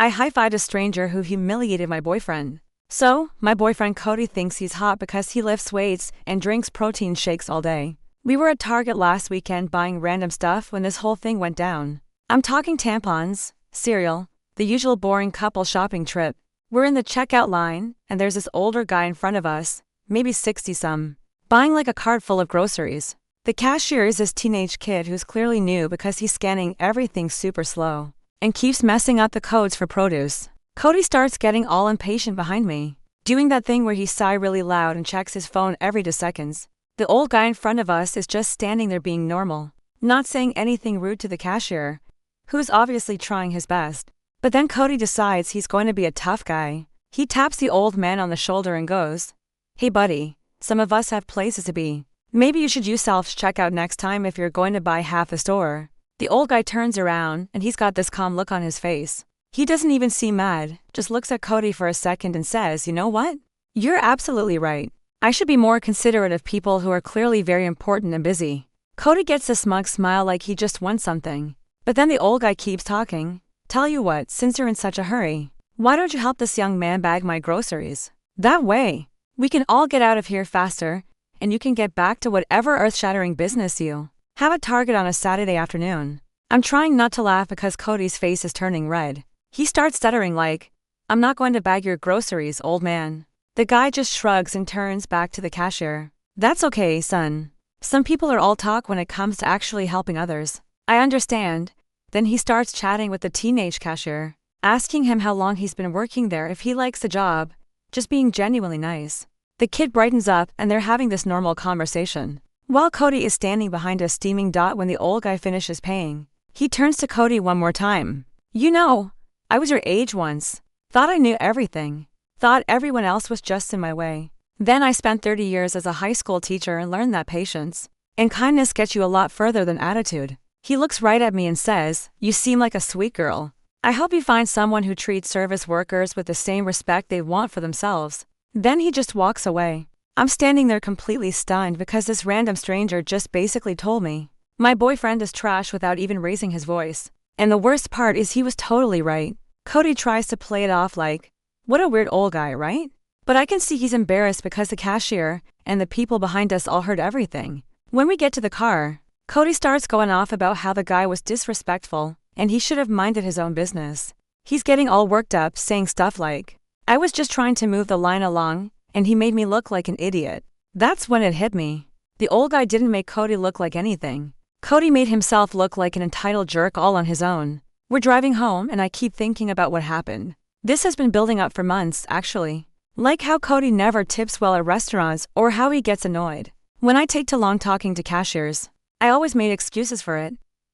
I high-fived a stranger who humiliated my boyfriend. So, my boyfriend Cody thinks he's hot because he lifts weights and drinks protein shakes all day. We were at Target last weekend buying random stuff when this whole thing went down. I'm talking tampons, cereal, the usual boring couple shopping trip. We're in the checkout line, and there's this older guy in front of us, maybe 60-some, buying like a cart full of groceries. The cashier is this teenage kid who's clearly new because he's scanning everything super slow and keeps messing up the codes for produce. Cody starts getting all impatient behind me, doing that thing where he sighs really loud and checks his phone every 2 seconds. The old guy in front of us is just standing there being normal, not saying anything rude to the cashier, who's obviously trying his best. But then Cody decides he's going to be a tough guy. He taps the old man on the shoulder and goes, "Hey buddy, some of us have places to be. Maybe you should use self-checkout next time if you're going to buy half the store." The old guy turns around, and he's got this calm look on his face. He doesn't even seem mad, just looks at Cody for a second and says, "You know what? You're absolutely right. I should be more considerate of people who are clearly very important and busy." Cody gets a smug smile like he just won something. But then the old guy keeps talking. "Tell you what, since you're in such a hurry, why don't you help this young man bag my groceries? That way, we can all get out of here faster, and you can get back to whatever earth-shattering business you have at Target on a Saturday afternoon." I'm trying not to laugh because Cody's face is turning red. He starts stuttering like, "I'm not going to bag your groceries, old man." The guy just shrugs and turns back to the cashier. "That's okay, son. Some people are all talk when it comes to actually helping others." I understand. Then he starts chatting with the teenage cashier, asking him how long he's been working there, if he likes the job, just being genuinely nice. The kid brightens up and they're having this normal conversation, while Cody is standing behind a steaming dot when the old guy finishes paying. He turns to Cody one more time. "You know, I was your age once. Thought I knew everything. Thought everyone else was just in my way. Then I spent 30 years as a high school teacher and learned that patience and kindness get you a lot further than attitude." He looks right at me and says, "You seem like a sweet girl. I hope you find someone who treats service workers with the same respect they want for themselves." Then he just walks away. I'm standing there completely stunned because this random stranger just basically told me my boyfriend is trash without even raising his voice. And the worst part is he was totally right. Cody tries to play it off like, "What a weird old guy, right?" But I can see he's embarrassed because the cashier and the people behind us all heard everything. When we get to the car, Cody starts going off about how the guy was disrespectful and he should have minded his own business. He's getting all worked up, saying stuff like, "I was just trying to move the line along, and he made me look like an idiot." That's when it hit me. The old guy didn't make Cody look like anything. Cody made himself look like an entitled jerk all on his own. We're driving home and I keep thinking about what happened. This has been building up for months, actually. Like how Cody never tips well at restaurants or how he gets annoyed when I take too long talking to cashiers. I always made excuses for it,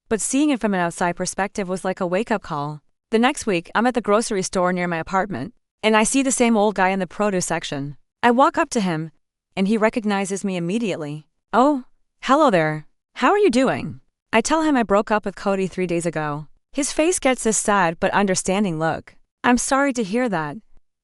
but seeing it from an outside perspective was like a wake-up call. The next week, I'm at the grocery store near my apartment, and I see the same old guy in the produce section. I walk up to him, and he recognizes me immediately. "Oh, hello there. How are you doing?" I tell him I broke up with Cody 3 days ago. His face gets this sad but understanding look. "I'm sorry to hear that,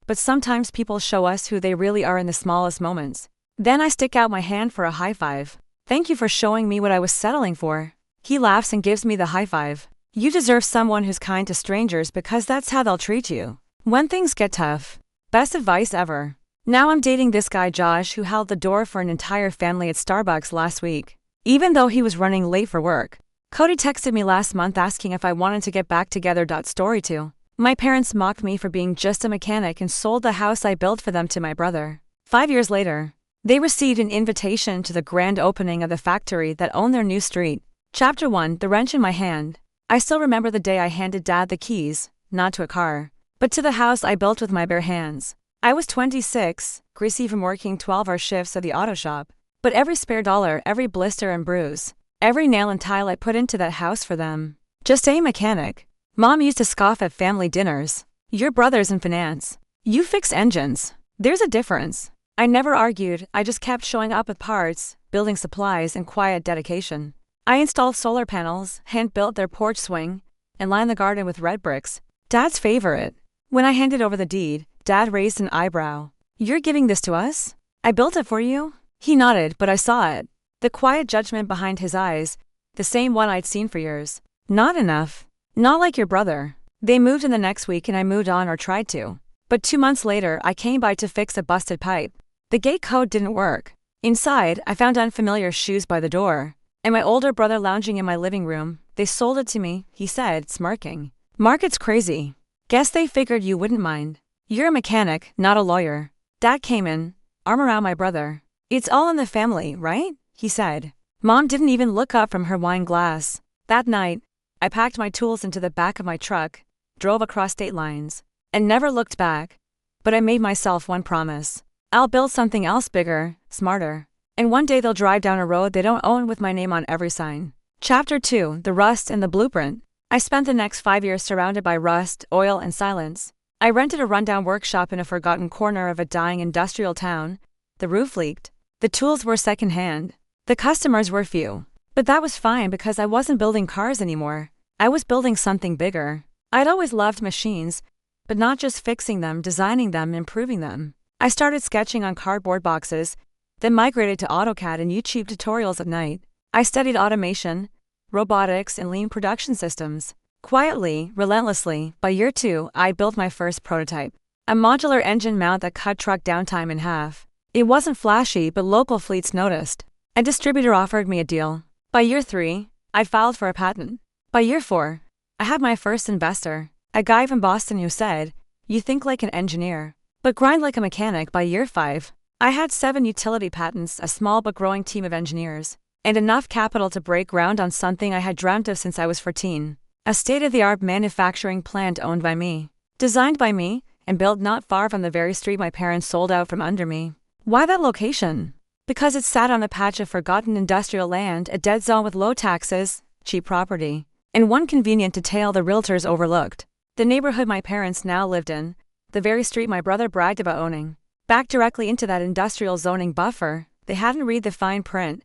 but sometimes people show us who they really are in the smallest moments." Then I stick out my hand for a high five. "Thank you for showing me what I was settling for." He laughs and gives me the high five. "You deserve someone who's kind to strangers because that's how they'll treat you when things get tough." Best advice ever. Now I'm dating this guy Josh who held the door for an entire family at Starbucks last week, even though he was running late for work. Cody texted me last month asking if I wanted to get back together. Story 2. My parents mocked me for being just a mechanic and sold the house I built for them to my brother. 5 years later, they received an invitation to the grand opening of the factory that owned their new street. Chapter 1. The wrench in my hand. I still remember the day I handed Dad the keys, not to a car, but to the house I built with my bare hands. I was 26, greasy from working 12-hour shifts at the auto shop, but every spare dollar, every blister and bruise, every nail and tile I put into that house for them. Just a mechanic. Mom used to scoff at family dinners. "Your brother's in finance. You fix engines. There's a difference." I never argued, I just kept showing up with parts, building supplies, and quiet dedication. I installed solar panels, hand-built their porch swing, and lined the garden with red bricks, Dad's favorite. When I handed over the deed, Dad raised an eyebrow. "You're giving this to us? I built it for you?" He nodded, but I saw it. The quiet judgment behind his eyes, the same one I'd seen for years. "Not enough. Not like your brother." They moved in the next week and I moved on or tried to. But 2 months later, I came by to fix a busted pipe. The gate code didn't work. Inside, I found unfamiliar shoes by the door, and my older brother lounging in my living room. They sold it to me, he said, smirking. Market's crazy. Guess they figured you wouldn't mind. You're a mechanic, not a lawyer. Dad came in, arm around my brother. It's all in the family, right? He said. Mom didn't even look up from her wine glass. That night, I packed my tools into the back of my truck, drove across state lines, and never looked back. But I made myself one promise. I'll build something else bigger, smarter. And one day they'll drive down a road they don't own with my name on every sign. Chapter 2: The Rust and the Blueprint. I spent the next 5 years surrounded by rust, oil, and silence. I rented a rundown workshop in a forgotten corner of a dying industrial town. The roof leaked. The tools were secondhand. The customers were few. But that was fine because I wasn't building cars anymore. I was building something bigger. I'd always loved machines, but not just fixing them, designing them, improving them. I started sketching on cardboard boxes, then migrated to AutoCAD and YouTube tutorials at night. I studied automation, robotics, and lean production systems. Quietly, relentlessly, by year 2, I built my first prototype. A modular engine mount that cut truck downtime in half. It wasn't flashy, but local fleets noticed. A distributor offered me a deal. By year 3, I filed for a patent. By year 4, I had my first investor, a guy from Boston who said, "You think like an engineer, but grind like a mechanic." By year 5, I had 7 utility patents, a small but growing team of engineers, and enough capital to break ground on something I had dreamt of since I was 14. A state-of-the-art manufacturing plant owned by me, designed by me, and built not far from the very street my parents sold out from under me. Why that location? Because it sat on a patch of forgotten industrial land, a dead zone with low taxes, cheap property, and one convenient detail the realtors overlooked. The neighborhood my parents now lived in, the very street my brother bragged about owning, backed directly into that industrial zoning buffer. They hadn't read the fine print,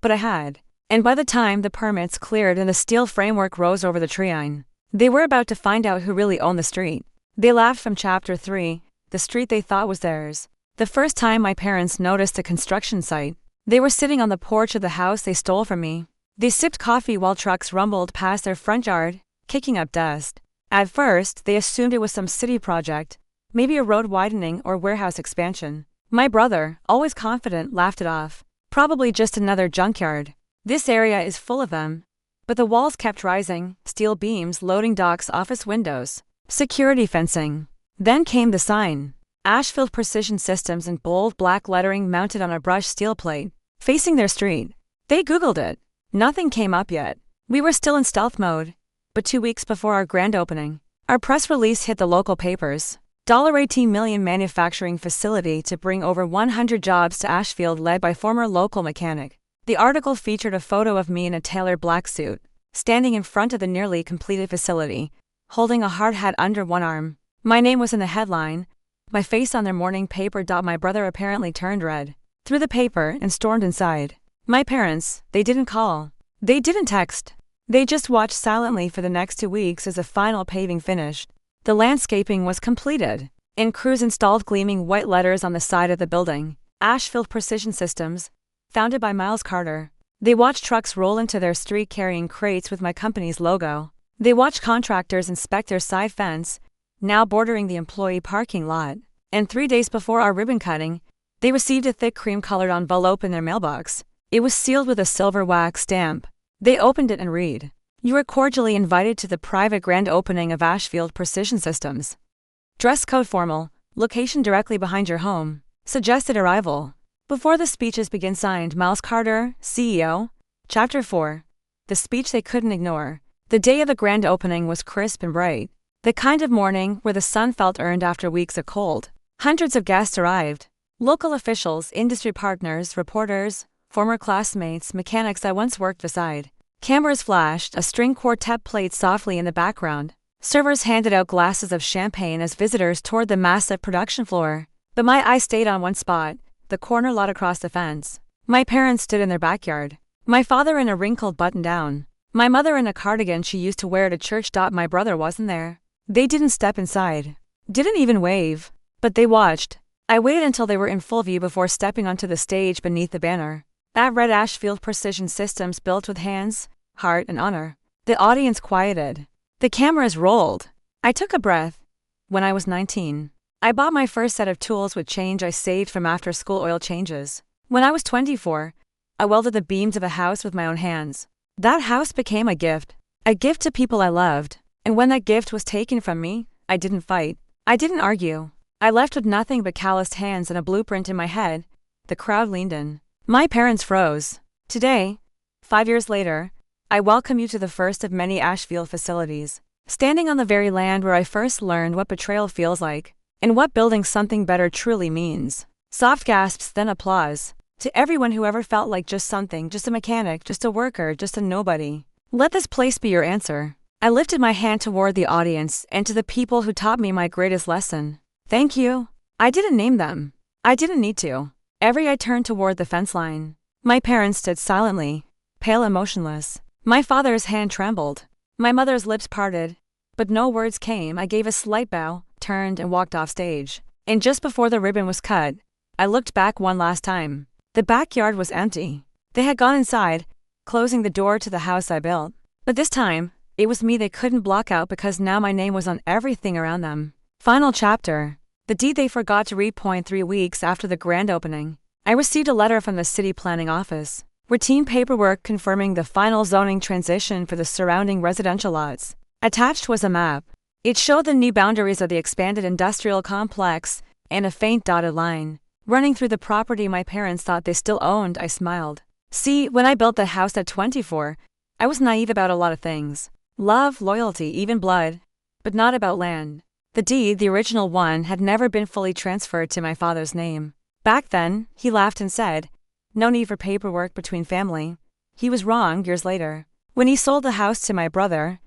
but I had. And by the time the permits cleared and the steel framework rose over the treeline, they were about to find out who really owned the street. They laughed from chapter 3, the street they thought was theirs. The first time my parents noticed a construction site, they were sitting on the porch of the house they stole from me. They sipped coffee while trucks rumbled past their front yard, kicking up dust. At first, they assumed it was some city project, maybe a road widening or warehouse expansion. My brother, always confident, laughed it off. Probably just another junkyard. This area is full of them. But the walls kept rising, steel beams, loading docks, office windows, security fencing. Then came the sign. Ashfield Precision Systems in bold black lettering mounted on a brushed steel plate, facing their street. They Googled it. Nothing came up yet. We were still in stealth mode. But 2 weeks before our grand opening, our press release hit the local papers. $18 million manufacturing facility to bring over 100 jobs to Ashfield, led by former local mechanic. The article featured a photo of me in a tailored black suit, standing in front of the nearly completed facility, holding a hard hat under one arm. My name was in the headline, my face on their morning paper. My brother apparently turned red, threw the paper, and stormed inside. My parents, they didn't call. They didn't text. They just watched silently for the next 2 weeks as the final paving finished. The landscaping was completed, and crews installed gleaming white letters on the side of the building. Ashfield Precision Systems, founded by Miles Carter. They watched trucks roll into their street carrying crates with my company's logo. They watched contractors inspect their side fence, now bordering the employee parking lot. And 3 days before our ribbon cutting, they received a thick cream-colored envelope in their mailbox. It was sealed with a silver wax stamp. They opened it and read, "You are cordially invited to the private grand opening of Ashfield Precision Systems. Dress code formal, location directly behind your home. Suggested arrival." Before the speeches begin, signed Miles Carter, CEO. Chapter 4. The speech they couldn't ignore. The day of the grand opening was crisp and bright. The kind of morning where the sun felt earned after weeks of cold. Hundreds of guests arrived. Local officials, industry partners, reporters, former classmates, mechanics I once worked beside. Cameras flashed, a string quartet played softly in the background. Servers handed out glasses of champagne as visitors toured the massive production floor. But my eye stayed on one spot, the corner lot across the fence. My parents stood in their backyard. My father in a wrinkled button-down. My mother in a cardigan she used to wear to church. My brother wasn't there. They didn't step inside. Didn't even wave. But they watched. I waited until they were in full view before stepping onto the stage beneath the banner. That read Ashfield Precision Systems, built with hands, heart, and honor. The audience quieted. The cameras rolled. I took a breath. When I was 19, I bought my first set of tools with change I saved from after-school oil changes. When I was 24, I welded the beams of a house with my own hands. That house became a gift to people I loved. And when that gift was taken from me, I didn't fight. I didn't argue. I left with nothing but calloused hands and a blueprint in my head. The crowd leaned in. My parents froze. Today, 5 years later, I welcome you to the first of many Ashfield facilities. Standing on the very land where I first learned what betrayal feels like, and what building something better truly means. Soft gasps, then applause. To everyone who ever felt like just something, just a mechanic, just a worker, just a nobody. Let this place be your answer. I lifted my hand toward the audience and to the people who taught me my greatest lesson. Thank you. I didn't name them. I didn't need to. Every eye turned toward the fence line. My parents stood silently, pale and motionless. My father's hand trembled. My mother's lips parted. But no words came. I gave a slight bow, turned and walked off stage. And just before the ribbon was cut, I looked back one last time. The backyard was empty. They had gone inside, closing the door to the house I built. But this time, it was me they couldn't block out because now my name was on everything around them. Final chapter. The deed they forgot to read. 3 weeks after the grand opening, I received a letter from the city planning office. Routine paperwork confirming the final zoning transition for the surrounding residential lots. Attached was a map. It showed the new boundaries of the expanded industrial complex and a faint dotted line running through the property my parents thought they still owned. I smiled. See, when I built the house at 24, I was naive about a lot of things. Love, loyalty, even blood. But not about land. The deed, the original one, had never been fully transferred to my father's name. Back then, he laughed and said, "No need for paperwork between family." He was wrong years later. When he sold the house to my brother,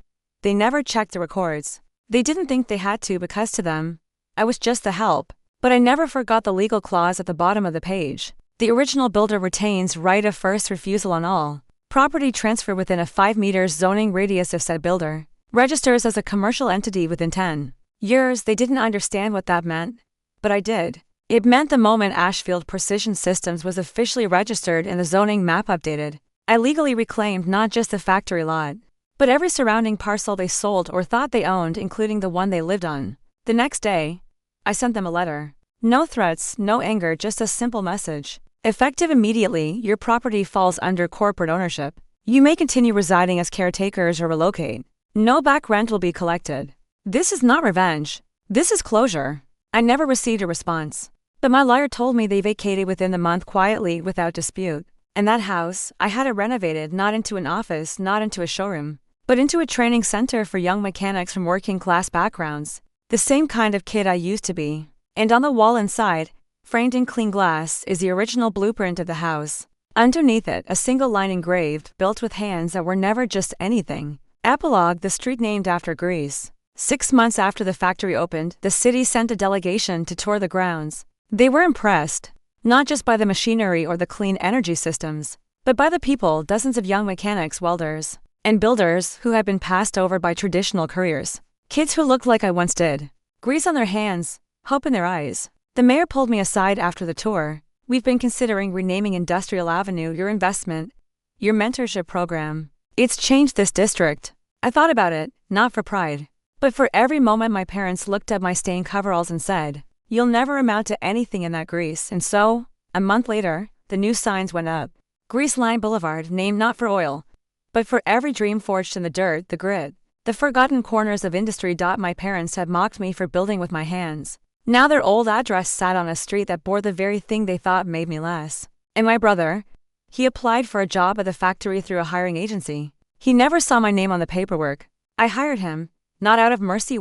they never checked the records. They didn't think they had to because to them, I was just the help. But I never forgot the legal clause at the bottom of the page. The original builder retains right of first refusal on all property transfer within a 5 meters zoning radius of said builder. Registers as a commercial entity within 10 years. They didn't understand what that meant, but I did. It meant the moment Ashfield Precision Systems was officially registered and the zoning map updated, I legally reclaimed not just the factory lot, but every surrounding parcel they sold or thought they owned, including the one they lived on. The next day, I sent them a letter. No threats, no anger, just a simple message. Effective immediately, your property falls under corporate ownership. You may continue residing as caretakers or relocate. No back rent will be collected. This is not revenge. This is closure. I never received a response. But my lawyer told me they vacated within the month quietly without dispute. And that house, I had it renovated not into an office, not into a showroom, but into a training center for young mechanics from working class backgrounds. The same kind of kid I used to be. And on the wall inside, framed in clean glass, is the original blueprint of the house. Underneath it, a single line engraved, built with hands that were never just anything. Epilogue, the street named after Greece. 6 months after the factory opened, the city sent a delegation to tour the grounds. They were impressed, not just by the machinery or the clean energy systems, but by the people, dozens of young mechanics, welders, and builders who had been passed over by traditional careers. Kids who looked like I once did. Grease on their hands, hope in their eyes. The mayor pulled me aside after the tour. "We've been considering renaming Industrial Avenue your investment, your mentorship program. It's changed this district." I thought about it, not for pride, but for every moment my parents looked at my stained coveralls and said, "You'll never amount to anything in that grease." And so, a month later, the new signs went up. Grease Line Boulevard, named not for oil, but for every dream forged in the dirt, the grit, the forgotten corners of industry. My parents had mocked me for building with my hands. Now their old address sat on a street that bore the very thing they thought made me less. And my brother, he applied for a job at the factory through a hiring agency. He never saw my name on the paperwork. I hired him, not out of mercy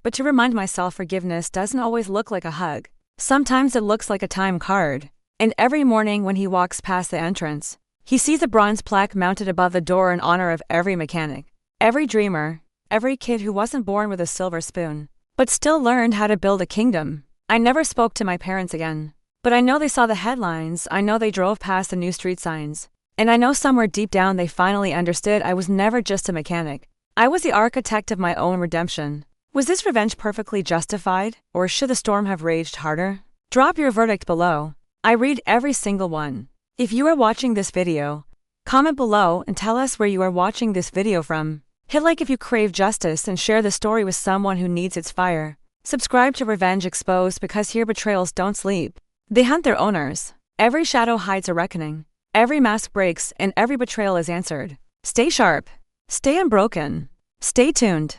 but to remind myself forgiveness doesn't always look like a hug. Sometimes it looks like a time card. And every morning when he walks past the entrance, he sees a bronze plaque mounted above the door in honor of every mechanic, every dreamer, every kid who wasn't born with a silver spoon, but still learned how to build a kingdom. I never spoke to my parents again. But I know they saw the headlines, I know they drove past the new street signs, and I know somewhere deep down they finally understood I was never just a mechanic. I was the architect of my own redemption. Was this revenge perfectly justified, or should the storm have raged harder? Drop your verdict below. I read every single one. If you are watching this video, comment below and tell us where you are watching this video from. Hit like if you crave justice and share the story with someone who needs its fire. Subscribe to Revenge Exposed because here betrayals don't sleep. They hunt their owners. Every shadow hides a reckoning. Every mask breaks and every betrayal is answered. Stay sharp. Stay unbroken. Stay tuned.